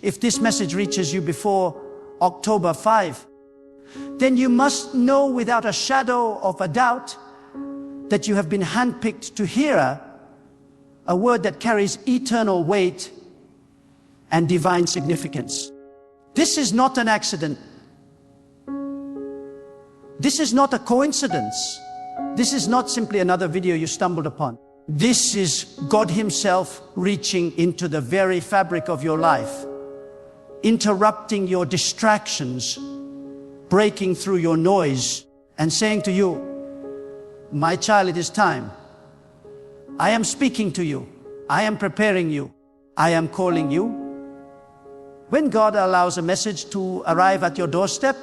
If this message reaches you before October 5, then you must know without a shadow of a doubt that you have been handpicked to hear a word that carries eternal weight and divine significance. This is not an accident. This is not a coincidence. This is not simply another video you stumbled upon. This is God Himself reaching into the very fabric of your life, interrupting your distractions, breaking through your noise, and saying to you, "My child, it is time. I am speaking to you. I am preparing you. I am calling you." When God allows a message to arrive at your doorstep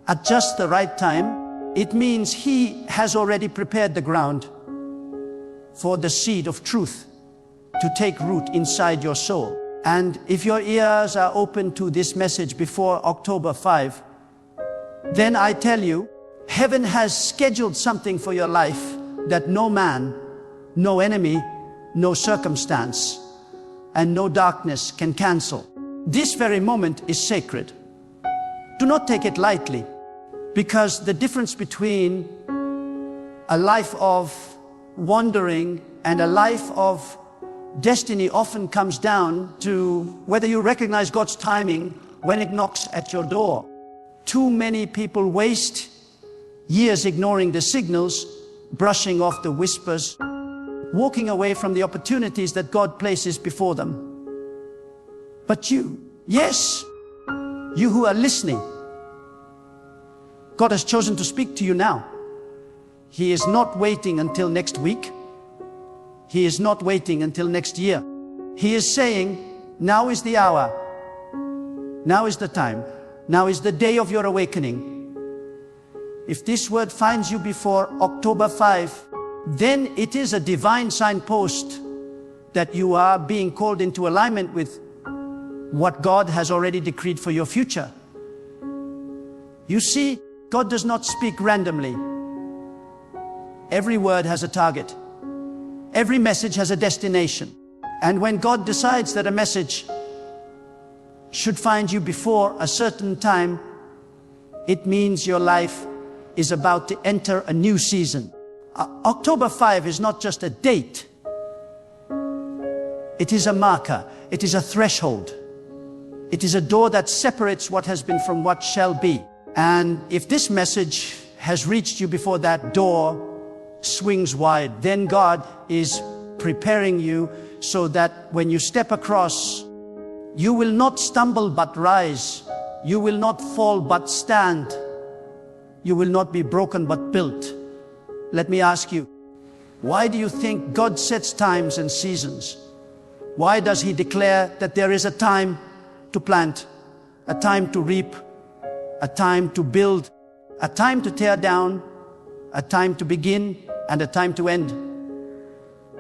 at just the right time, it means He has already prepared the ground for the seed of truth to take root inside your soul. And if your ears are open to this message before October 5, then I tell you, heaven has scheduled something for your life that no man, no enemy, no circumstance, and no darkness can cancel. This very moment is sacred. Do not take it lightly, because the difference between a life of wandering and a life of destiny often comes down to whether you recognize God's timing when it knocks at your door. Too many people waste years ignoring the signals, brushing off the whispers, walking away from the opportunities that God places before them. But you, yes, you who are listening, God has chosen to speak to you now. He is not waiting until next week. He is not waiting until next year. He is saying, now is the hour. Now is the time. Now is the day of your awakening. If this word finds you before October 5, then it is a divine signpost that you are being called into alignment with what God has already decreed for your future. You see, God does not speak randomly. Every word has a target. Every message has a destination. And when God decides that a message should find you before a certain time, it means your life is about to enter a new season. October 5 is not just a date. It is a marker. It is a threshold. It is a door that separates what has been from what shall be. And if this message has reached you before that door swings wide, then God is preparing you so that when you step across, you will not stumble but rise. You will not fall but stand. You will not be broken but built. Let me ask you, why do you think God sets times and seasons? Why does He declare that there is a time to plant, a time to reap, a time to build, a time to tear down, a time to begin, and a time to end?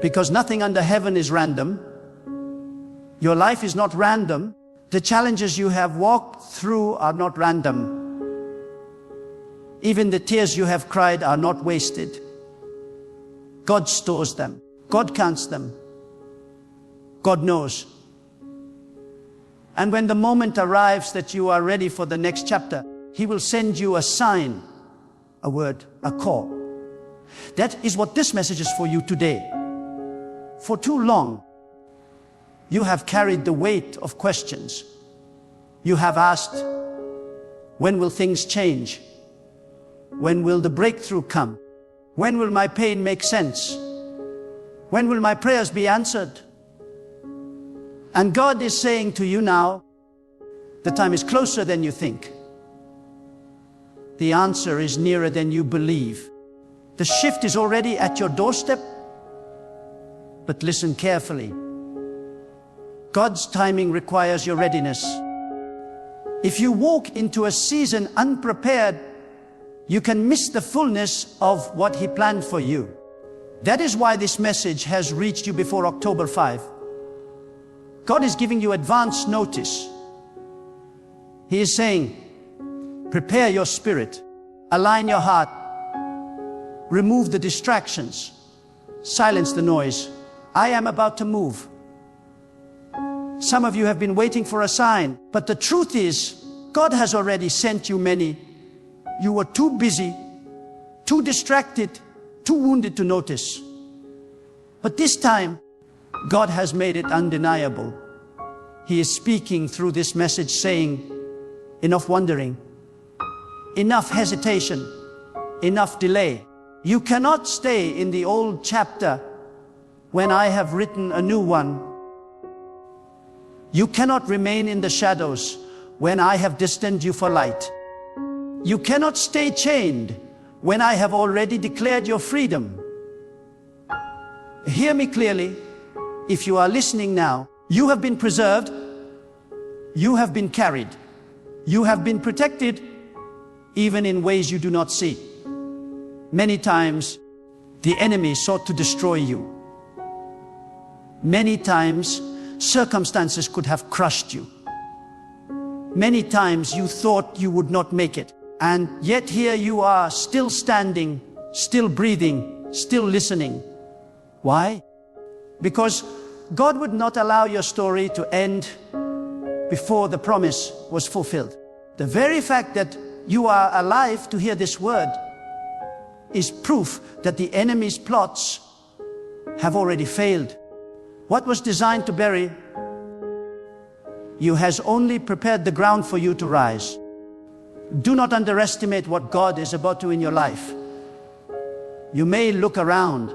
Because nothing under heaven is random. Your life is not random. The challenges you have walked through are not random. Even the tears you have cried are not wasted. God stores them. God counts them. God knows. And when the moment arrives that you are ready for the next chapter, He will send you a sign, a word, a call. That is what this message is for you today. For too long, you have carried the weight of questions. You have asked, when will things change? When will the breakthrough come? When will my pain make sense? When will my prayers be answered? And God is saying to you now, the time is closer than you think. The answer is nearer than you believe. The shift is already at your doorstep. But listen carefully. God's timing requires your readiness. If you walk into a season unprepared, you can miss the fullness of what He planned for you. That is why this message has reached you before October 5. God is giving you advance notice. He is saying, prepare your spirit, align your heart, remove the distractions, silence the noise. I am about to move. Some of you have been waiting for a sign, but the truth is, God has already sent you many. You were too busy, too distracted, too wounded to notice. But this time, God has made it undeniable. He is speaking through this message saying, enough wondering, enough hesitation, enough delay. You cannot stay in the old chapter when I have written a new one. You cannot remain in the shadows when I have destined you for light. You cannot stay chained when I have already declared your freedom. Hear me clearly. If you are listening now, you have been preserved, you have been carried, you have been protected, even in ways you do not see. Many times, the enemy sought to destroy you. Many times, circumstances could have crushed you. Many times you thought you would not make it. And yet here you are, still standing, still breathing, still listening. Why? Because God would not allow your story to end before the promise was fulfilled. The very fact that you are alive to hear this word is proof that the enemy's plots have already failed. What was designed to bury you has only prepared the ground for you to rise. Do not underestimate what God is about to do in your life. You may look around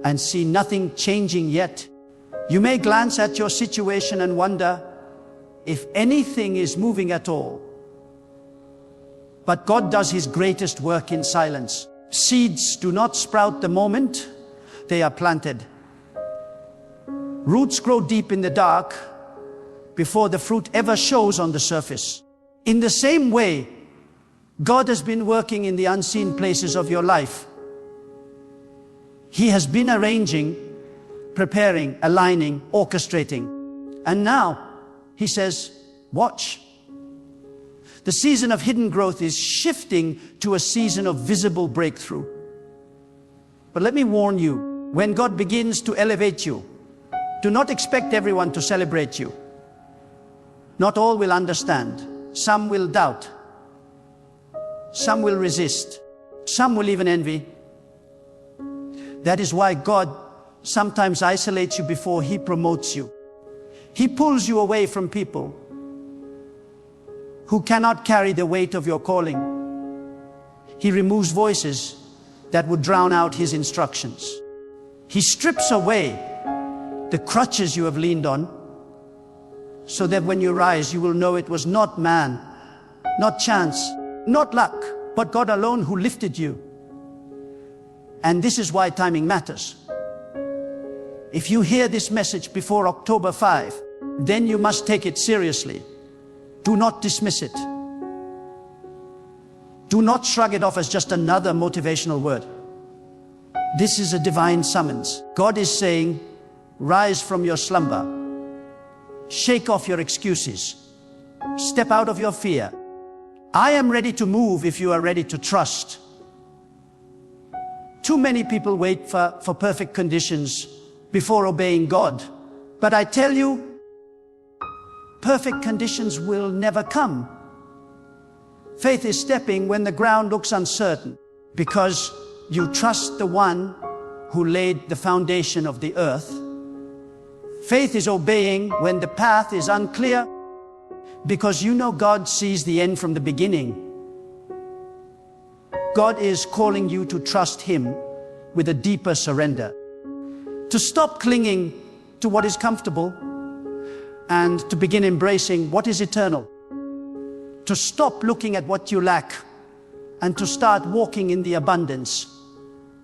and see nothing changing yet. You may glance at your situation and wonder if anything is moving at all. But God does His greatest work in silence. Seeds do not sprout the moment they are planted. Roots grow deep in the dark before the fruit ever shows on the surface. In the same way, God has been working in the unseen places of your life. He has been arranging, preparing, aligning, orchestrating. And now, He says, watch. The season of hidden growth is shifting to a season of visible breakthrough. But let me warn you, when God begins to elevate you, do not expect everyone to celebrate you. Not all will understand. Some will doubt. Some will resist. Some will even envy. That is why God sometimes isolates you before He promotes you. He pulls you away from people who cannot carry the weight of your calling. He removes voices that would drown out His instructions. He strips away the crutches you have leaned on, so that when you rise, you will know it was not man, not chance, not luck, but God alone who lifted you. And this is why timing matters. If you hear this message before October 5, then you must take it seriously. Do not dismiss it. Do not shrug it off as just another motivational word. This is a divine summons. God is saying, rise from your slumber. Shake off your excuses. Step out of your fear. I am ready to move if you are ready to trust. Too many people wait for perfect conditions before obeying God. But I tell you, perfect conditions will never come. Faith is stepping when the ground looks uncertain, because you trust the one who laid the foundation of the earth. Faith is obeying when the path is unclear, because you know God sees the end from the beginning. God is calling you to trust Him with a deeper surrender, to stop clinging to what is comfortable and to begin embracing what is eternal, to stop looking at what you lack and to start walking in the abundance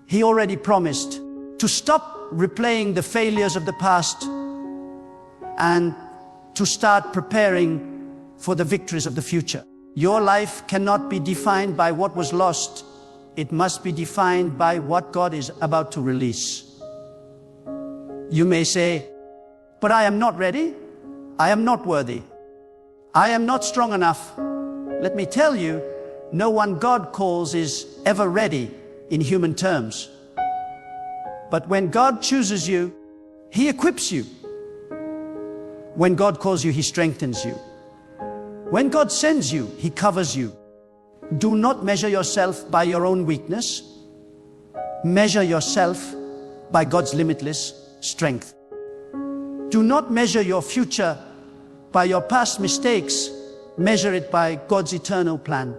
He already promised, to stop replaying the failures of the past and to start preparing for the victories of the future. Your life cannot be defined by what was lost. It must be defined by what God is about to release. You may say, but I am not ready. I am not worthy. I am not strong enough. Let me tell you, no one God calls is ever ready in human terms. But when God chooses you, He equips you. When God calls you, He strengthens you. When God sends you, He covers you. Do not measure yourself by your own weakness. Measure yourself by God's limitless strength. Do not measure your future by your past mistakes. Measure it by God's eternal plan.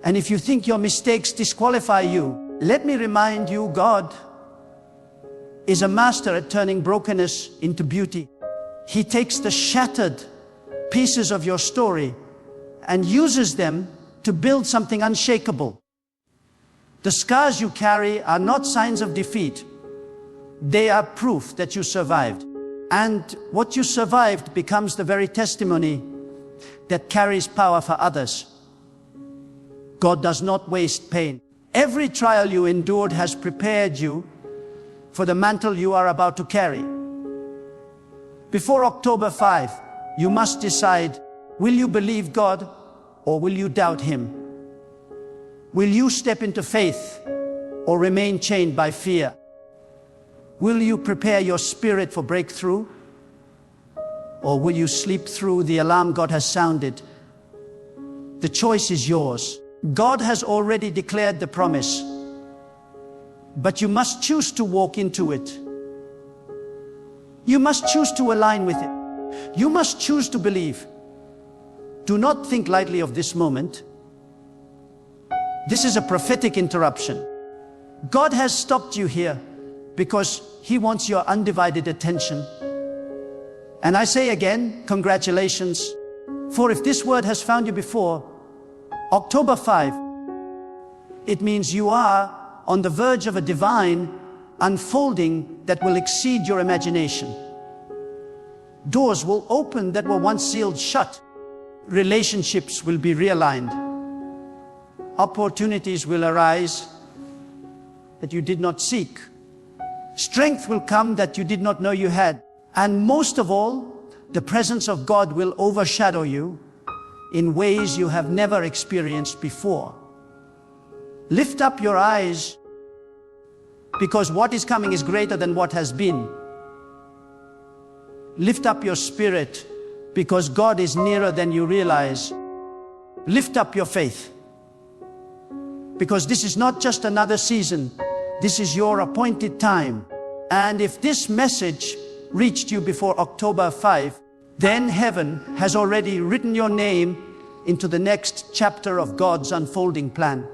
And if you think your mistakes disqualify you, let me remind you, God is a master at turning brokenness into beauty. He takes the shattered pieces of your story and uses them to build something unshakable. The scars you carry are not signs of defeat. They are proof that you survived. And what you survived becomes the very testimony that carries power for others. God does not waste pain. Every trial you endured has prepared you for the mantle you are about to carry. Before October 5, you must decide, will you believe God or will you doubt Him? Will you step into faith or remain chained by fear? Will you prepare your spirit for breakthrough or will you sleep through the alarm God has sounded? The choice is yours. God has already declared the promise, but you must choose to walk into it. You must choose to align with it. You must choose to believe. Do not think lightly of this moment. This is a prophetic interruption. God has stopped you here because He wants your undivided attention. And I say again, congratulations. For if this word has found you before October 5, it means you are on the verge of a divine unfolding that will exceed your imagination. Doors will open that were once sealed shut. Relationships will be realigned. Opportunities will arise that you did not seek. Strength will come that you did not know you had. And most of all, the presence of God will overshadow you in ways you have never experienced before. Lift up your eyes, because what is coming is greater than what has been. Lift up your spirit, because God is nearer than you realize. Lift up your faith, because this is not just another season. This is your appointed time. And if this message reached you before October 5, then heaven has already written your name into the next chapter of God's unfolding plan.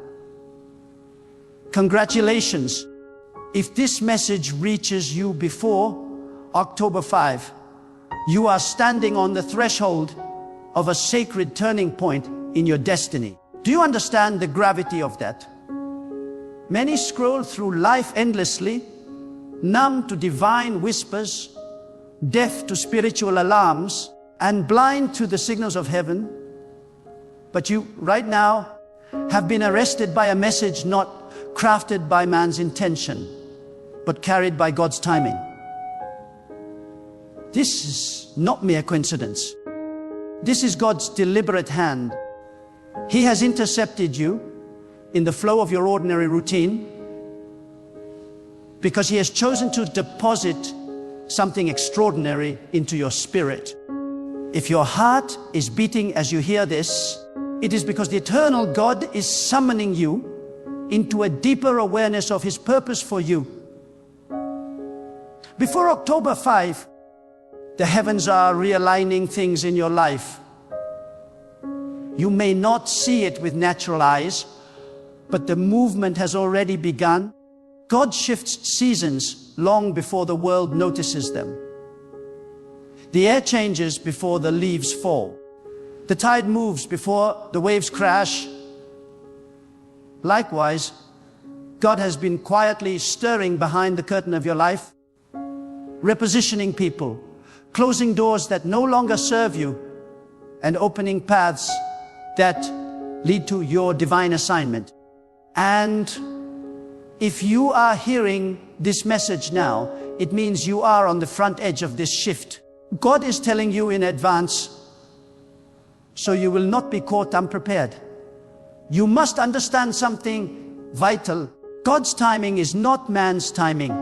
Congratulations. If this message reaches you before October 5, you are standing on the threshold of a sacred turning point in your destiny. Do you understand the gravity of that? Many scroll through life endlessly, numb to divine whispers, deaf to spiritual alarms, and blind to the signals of heaven. But you, right now, have been arrested by a message not crafted by man's intention, but carried by God's timing. This is not mere coincidence. This is God's deliberate hand. He has intercepted you in the flow of your ordinary routine because He has chosen to deposit something extraordinary into your spirit. If your heart is beating as you hear this, it is because the eternal God is summoning you into a deeper awareness of His purpose for you. Before October 5, the heavens are realigning things in your life. You may not see it with natural eyes, but the movement has already begun. God shifts seasons long before the world notices them. The air changes before the leaves fall. The tide moves before the waves crash. Likewise, God has been quietly stirring behind the curtain of your life, repositioning people, closing doors that no longer serve you, and opening paths that lead to your divine assignment. And if you are hearing this message now, it means you are on the front edge of this shift. God is telling you in advance, so you will not be caught unprepared. You must understand something vital. God's timing is not man's timing.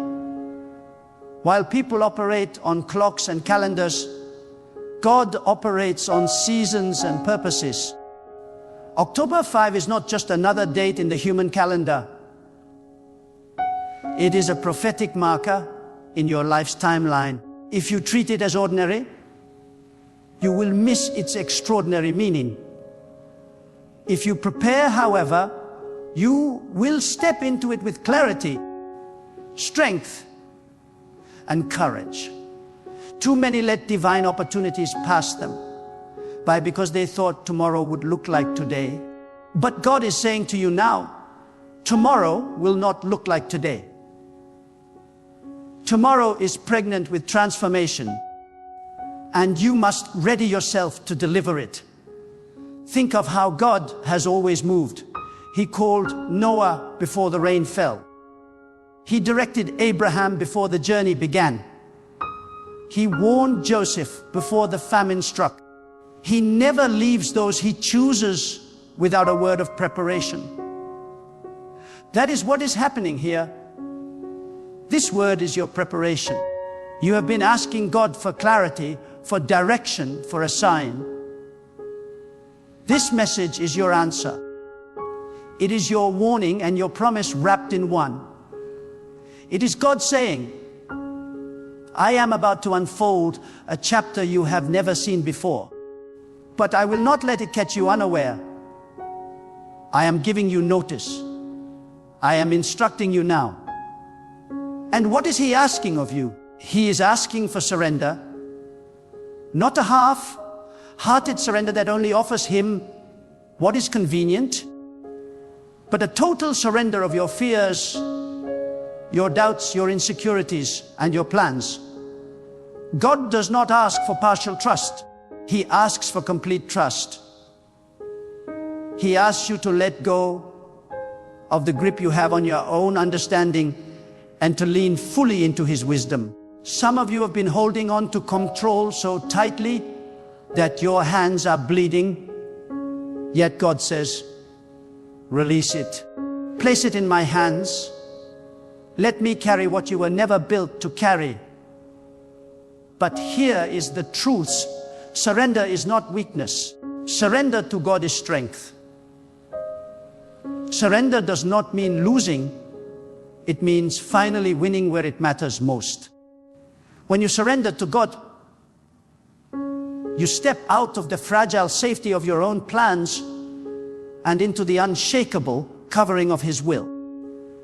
While people operate on clocks and calendars, God operates on seasons and purposes. October 5 is not just another date in the human calendar. It is a prophetic marker in your life's timeline. If you treat it as ordinary, you will miss its extraordinary meaning. If you prepare, however, you will step into it with clarity, strength, and courage. Too many let divine opportunities pass them by because they thought tomorrow would look like today. But God is saying to you now, tomorrow will not look like today. Tomorrow is pregnant with transformation, and you must ready yourself to deliver it. Think of how God has always moved. He called Noah before the rain fell. He directed Abraham before the journey began. He warned Joseph before the famine struck. He never leaves those he chooses without a word of preparation. That is what is happening here. This word is your preparation. You have been asking God for clarity, for direction, for a sign. This message is your answer. It is your warning and your promise wrapped in one. It is God saying, I am about to unfold a chapter you have never seen before, but I will not let it catch you unaware. I am giving you notice. I am instructing you now. And what is He asking of you? He is asking for surrender, not a half-hearted surrender that only offers Him what is convenient, but a total surrender of your fears, your doubts, your insecurities, and your plans. God does not ask for partial trust. He asks for complete trust. He asks you to let go of the grip you have on your own understanding and to lean fully into His wisdom. Some of you have been holding on to control so tightly that your hands are bleeding. Yet God says, release it. Place it in my hands. Let me carry what you were never built to carry. But here is the truth. Surrender is not weakness. Surrender to God is strength. Surrender does not mean losing. It means finally winning where it matters most. When you surrender to God, you step out of the fragile safety of your own plans and into the unshakable covering of His will.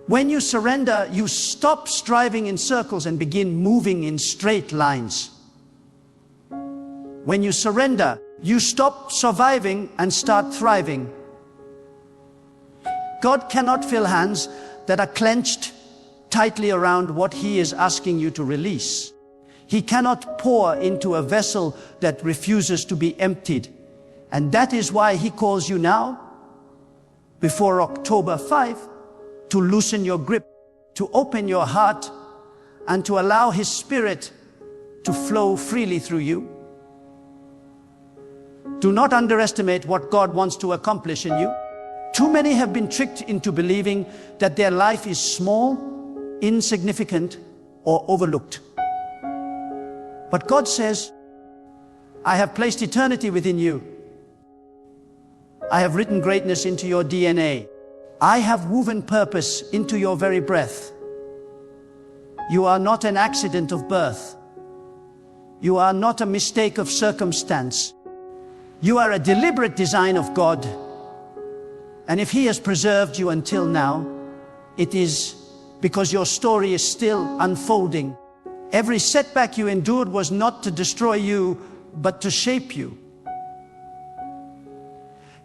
When you surrender, you stop striving in circles and begin moving in straight lines. When you surrender, you stop surviving and start thriving. God cannot fill hands that are clenched tightly around what He is asking you to release. He cannot pour into a vessel that refuses to be emptied. And that is why He calls you now, before October 5, to loosen your grip, to open your heart, and to allow His Spirit to flow freely through you. Do not underestimate what God wants to accomplish in you. Too many have been tricked into believing that their life is small, insignificant, or overlooked. But God says, I have placed eternity within you. I have written greatness into your DNA. I have woven purpose into your very breath. You are not an accident of birth. You are not a mistake of circumstance. You are a deliberate design of God. And if He has preserved you until now, it is because your story is still unfolding. Every setback you endured was not to destroy you, but to shape you.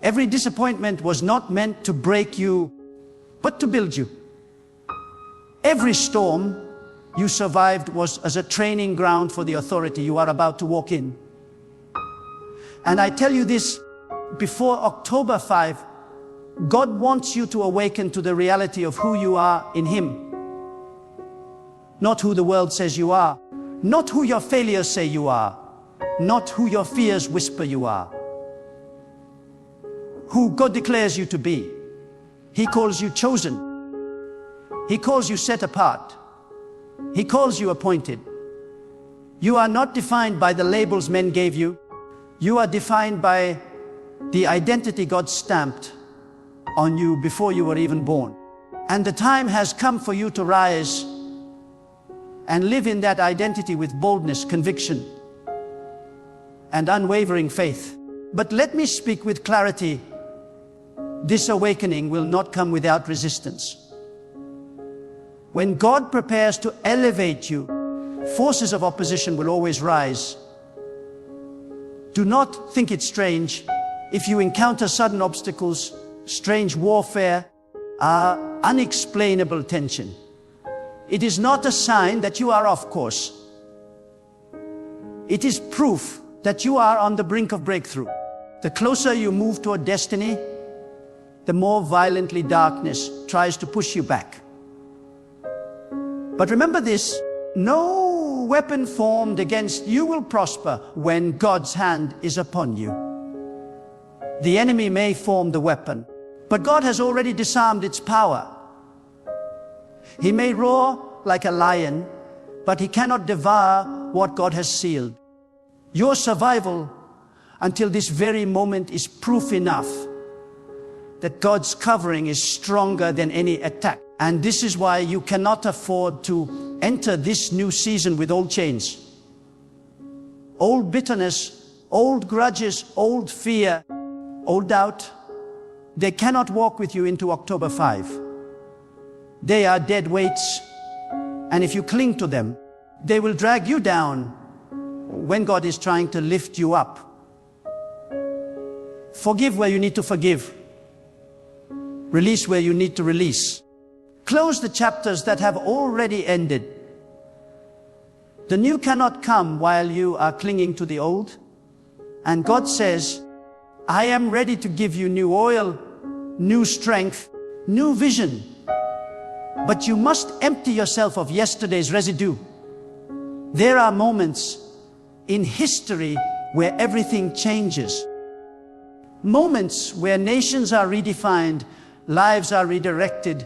Every disappointment was not meant to break you, but to build you. Every storm you survived was as a training ground for the authority you are about to walk in. And I tell you this, before October 5, God wants you to awaken to the reality of who you are in Him. Not who the world says you are. Not who your failures say you are. Not who your fears whisper you are. Who God declares you to be. He calls you chosen. He calls you set apart. He calls you appointed. You are not defined by the labels men gave you. You are defined by the identity God stamped on you before you were even born. And the time has come for you to rise and live in that identity with boldness, conviction, and unwavering faith. But let me speak with clarity. This awakening will not come without resistance. When God prepares to elevate you, forces of opposition will always rise. Do not think it strange if you encounter sudden obstacles, strange warfare, unexplainable tension. It is not a sign that you are off course. It is proof that you are on the brink of breakthrough. The closer you move toward destiny, the more violently darkness tries to push you back. But remember this, no weapon formed against you will prosper when God's hand is upon you. The enemy may form the weapon, but God has already disarmed its power. He may roar like a lion, but he cannot devour what God has sealed. Your survival until this very moment is proof enough that God's covering is stronger than any attack. And this is why you cannot afford to enter this new season with old chains, old bitterness, old grudges, old fear, old doubt. They cannot walk with you into October 5. They are dead weights, and if you cling to them, they will drag you down when God is trying to lift you up. Forgive where you need to forgive. Release where you need to release. Close the chapters that have already ended. The new cannot come while you are clinging to the old. And God says, I am ready to give you new oil, new strength, new vision. But you must empty yourself of yesterday's residue. There are moments in history where everything changes. Moments where nations are redefined, lives are redirected,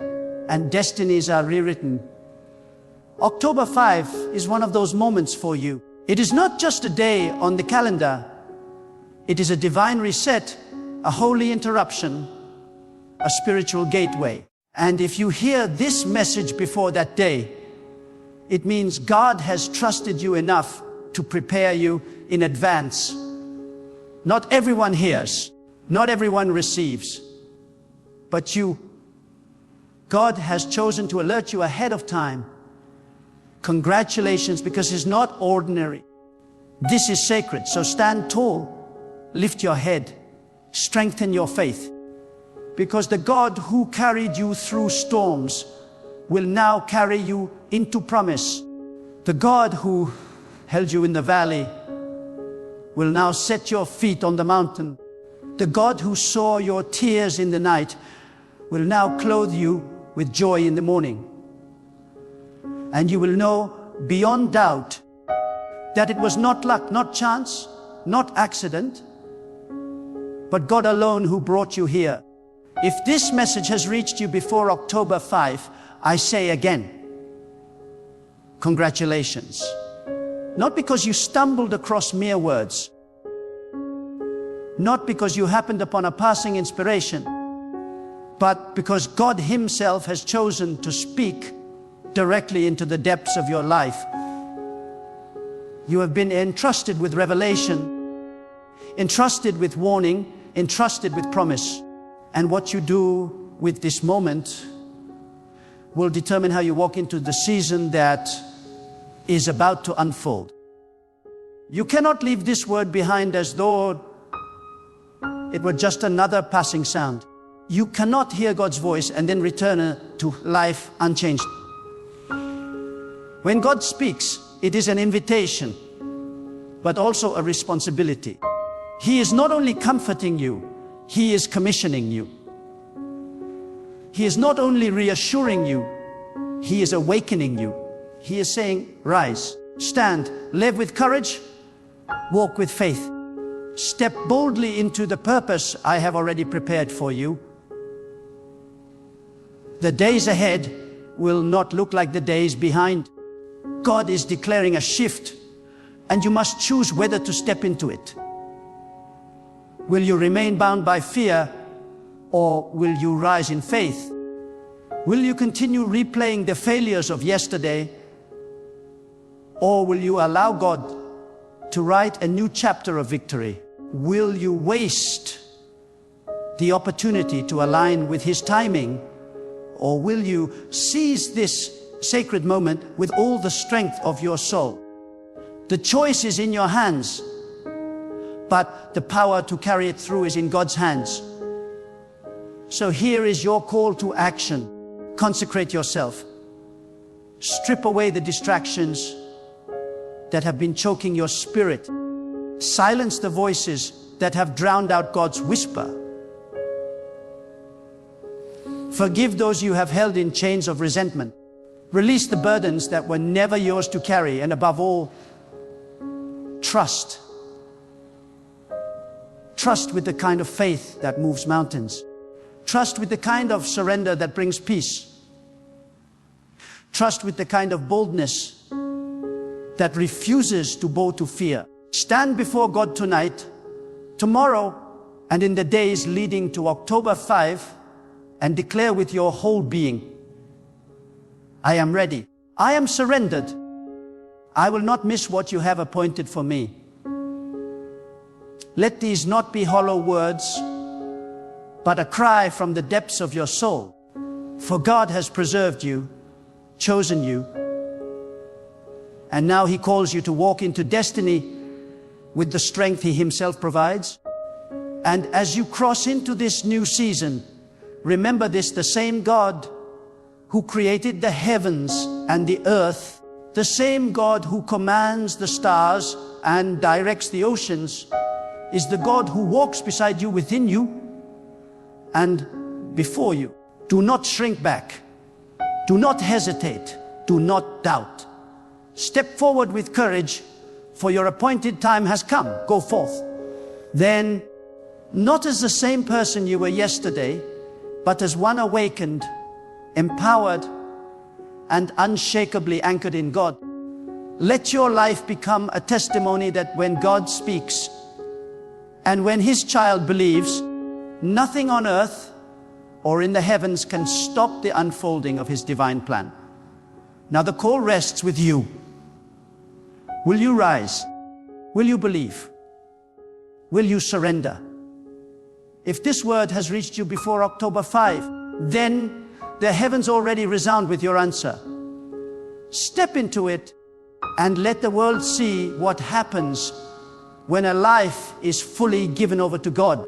and destinies are rewritten. October 5 is one of those moments for you. It is not just a day on the calendar. It is a divine reset, a holy interruption, a spiritual gateway. And if you hear this message before that day, it means God has trusted you enough to prepare you in advance. Not everyone hears, not everyone receives, but God has chosen to alert you ahead of time. Congratulations, because it's not ordinary. This is sacred, so stand tall, lift your head, strengthen your faith, because the God who carried you through storms will now carry you into promise. The God who held you in the valley will now set your feet on the mountain. The God who saw your tears in the night will now clothe you with joy in the morning. And you will know beyond doubt that it was not luck, not chance, not accident, but God alone who brought you here. If this message has reached you before October 5, I say again, congratulations. Not because you stumbled across mere words, not because you happened upon a passing inspiration, but because God Himself has chosen to speak directly into the depths of your life. You have been entrusted with revelation, entrusted with warning, entrusted with promise. And what you do with this moment will determine how you walk into the season that is about to unfold. You cannot leave this word behind as though it were just another passing sound. You cannot hear God's voice and then return to life unchanged. When God speaks, it is an invitation, but also a responsibility. He is not only comforting you, He is commissioning you. He is not only reassuring you, He is awakening you. He is saying, rise, stand, live with courage, walk with faith. Step boldly into the purpose I have already prepared for you. The days ahead will not look like the days behind. God is declaring a shift, and you must choose whether to step into it. Will you remain bound by fear, or will you rise in faith? Will you continue replaying the failures of yesterday, or will you allow God to write a new chapter of victory? Will you waste the opportunity to align with His timing, or will you seize this sacred moment with all the strength of your soul? The choice is in your hands, but the power to carry it through is in God's hands. So here is your call to action. Consecrate yourself. Strip away the distractions that have been choking your spirit. Silence the voices that have drowned out God's whisper. Forgive those you have held in chains of resentment. Release the burdens that were never yours to carry, and above all, trust. Trust with the kind of faith that moves mountains. Trust with the kind of surrender that brings peace. Trust with the kind of boldness that refuses to bow to fear. Stand before God tonight, tomorrow, and in the days leading to October 5, and declare with your whole being, I am ready. I am surrendered. I will not miss what you have appointed for me. Let these not be hollow words, but a cry from the depths of your soul. For God has preserved you, chosen you, and now He calls you to walk into destiny with the strength He Himself provides. And as you cross into this new season, remember this: the same God who created the heavens and the earth, the same God who commands the stars and directs the oceans, is the God who walks beside you, within you, and before you. Do not shrink back. Do not hesitate. Do not doubt. Step forward with courage, for your appointed time has come. Go forth. Then, not as the same person you were yesterday, but as one awakened, empowered, and unshakably anchored in God. Let your life become a testimony that when God speaks, and when His child believes, nothing on earth or in the heavens can stop the unfolding of His divine plan. Now the call rests with you. Will you rise? Will you believe? Will you surrender? If this word has reached you before October 5, then the heavens already resound with your answer. Step into it and let the world see what happens when a life is fully given over to God.